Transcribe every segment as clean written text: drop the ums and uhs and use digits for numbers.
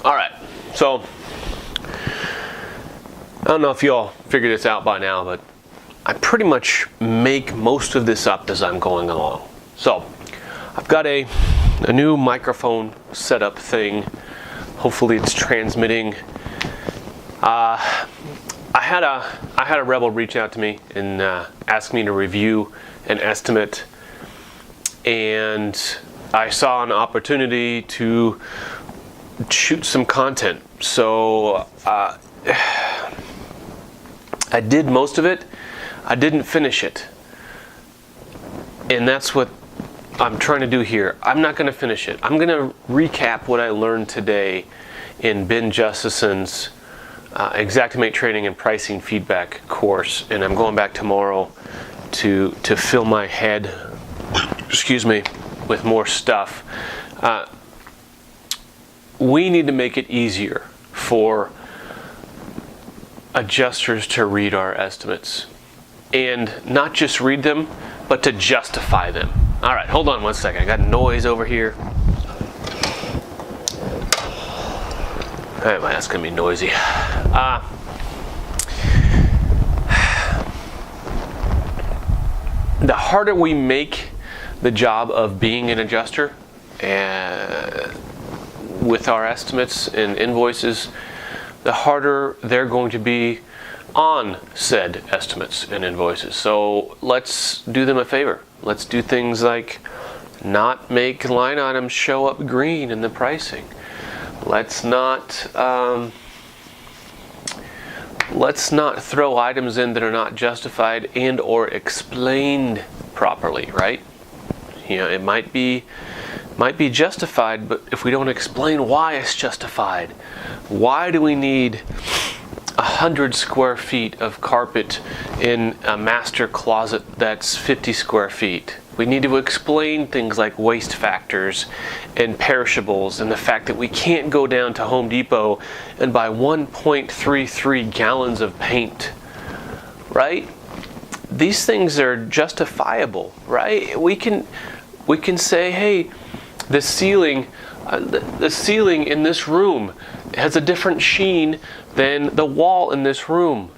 All right, so I don't know if you all figured this out by now, but I pretty much make most of this up as I'm going along. So I've got a new microphone setup thing. Hopefully it's transmitting. I had a rebel reach out to me and ask me to review an estimate, and I saw an opportunity to shoot some content. So I did most of it. I didn't finish it, and that's what I'm trying to do here. I'm not going to finish it. I'm going to recap what I learned today in Ben Justesen's Xactimate training and pricing feedback course, and I'm going back tomorrow to fill my head, excuse me, with more stuff. We need to make it easier for adjusters to read our estimates, and not just read them, but to justify them. All right, hold on one second. I got noise over here. All right, well, that's gonna be noisy. The harder we make the job of being an adjuster with our estimates and invoices, the harder they're going to be on said estimates and invoices. So let's do them a favor. Let's do things like not make line items show up green in the pricing. Let's not throw items in that are not justified and or explained properly, right? You know, it might be justified, but if we don't explain why it's justified, why do we need 100 square feet of carpet in a master closet that's 50 square feet? We need to explain things like waste factors and perishables, and the fact that we can't go down to Home Depot and buy 1.33 gallons of paint, right? These things are justifiable, right? We can say, hey, the ceiling in this room has a different sheen than the wall in this room.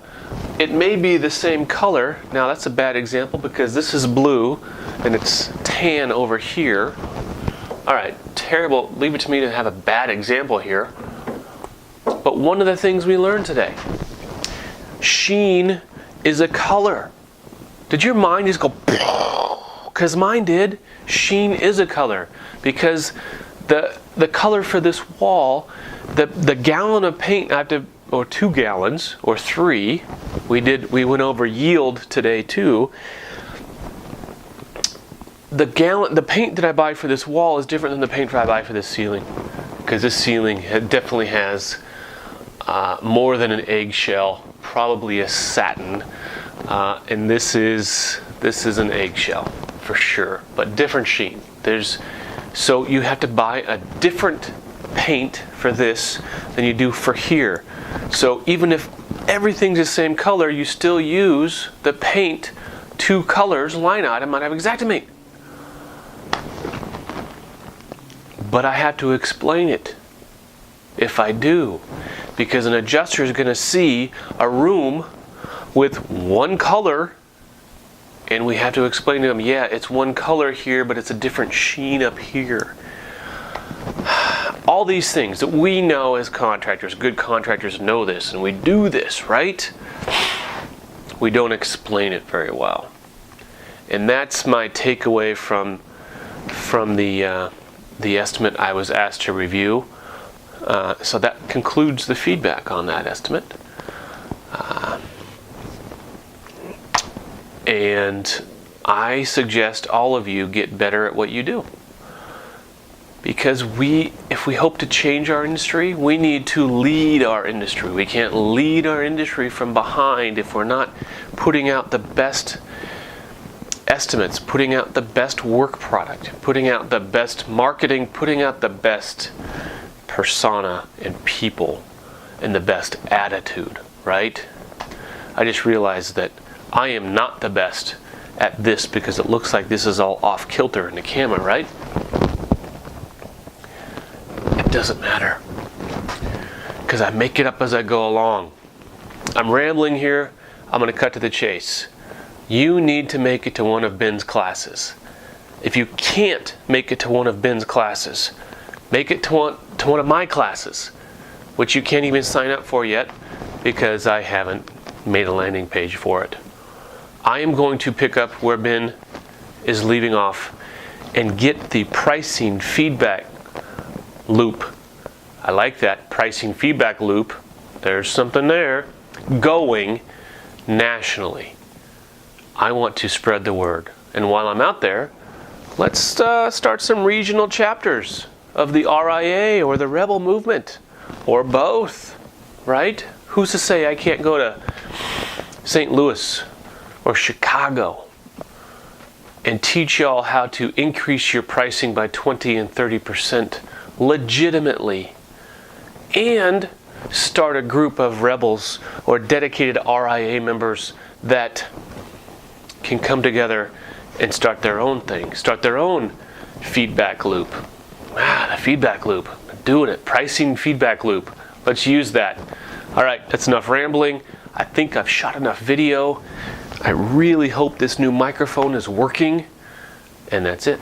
It may be the same color. Now that's a bad example because this is blue and it's tan over here. All right, terrible. Leave it to me to have a bad example here. But one of the things we learned today, sheen is a color. Did your mind just go, because mine did? Sheen is a color because the color for this wall, the gallon of paint I have to, or 2 gallons or 3, we went over yield today too. The paint that I buy for this wall is different than the paint that I buy for this ceiling, because this ceiling definitely has more than an eggshell, probably a satin, and this is an eggshell for sure, but different sheen. So you have to buy a different paint for this than you do for here. So even if everything's the same color, you still use the paint 2 colors line item out of Xactimate. But I have to explain it if I do, because an adjuster is going to see a room with one color, and we have to explain to them, yeah, it's one color here, but it's a different sheen up here. All these things that we know as contractors, good contractors know this, and we do this, right? We don't explain it very well. And that's my takeaway from the estimate I was asked to review. So that concludes the feedback on that estimate. And I suggest all of you get better at what you do. Because if we hope to change our industry, we need to lead our industry. We can't lead our industry from behind if we're not putting out the best estimates, putting out the best work product, putting out the best marketing, putting out the best persona and people, and the best attitude, right? I just realized that I am not the best at this because it looks like this is all off kilter in the camera, right? It doesn't matter. because I make it up as I go along. I'm rambling here. I'm going to cut to the chase. You need to make it to one of Ben's classes. If you can't make it to one of Ben's classes, make it to one of my classes, which you can't even sign up for yet because I haven't made a landing page for it. I am going to pick up where Ben is leaving off and get the pricing feedback loop. I like that, pricing feedback loop. There's something there. Going nationally. I want to spread the word. And while I'm out there, let's start some regional chapters of the RIA or the Rebel movement, or both, right? Who's to say I can't go to St. Louis or Chicago and teach y'all how to increase your pricing by 20 and 30% legitimately, and start a group of rebels or dedicated RIA members that can come together and start their own thing, start their own feedback loop. The feedback loop. I'm doing it. Pricing feedback loop. Let's use that. All right, that's enough rambling. I think I've shot enough video. I really hope this new microphone is working. And that's it.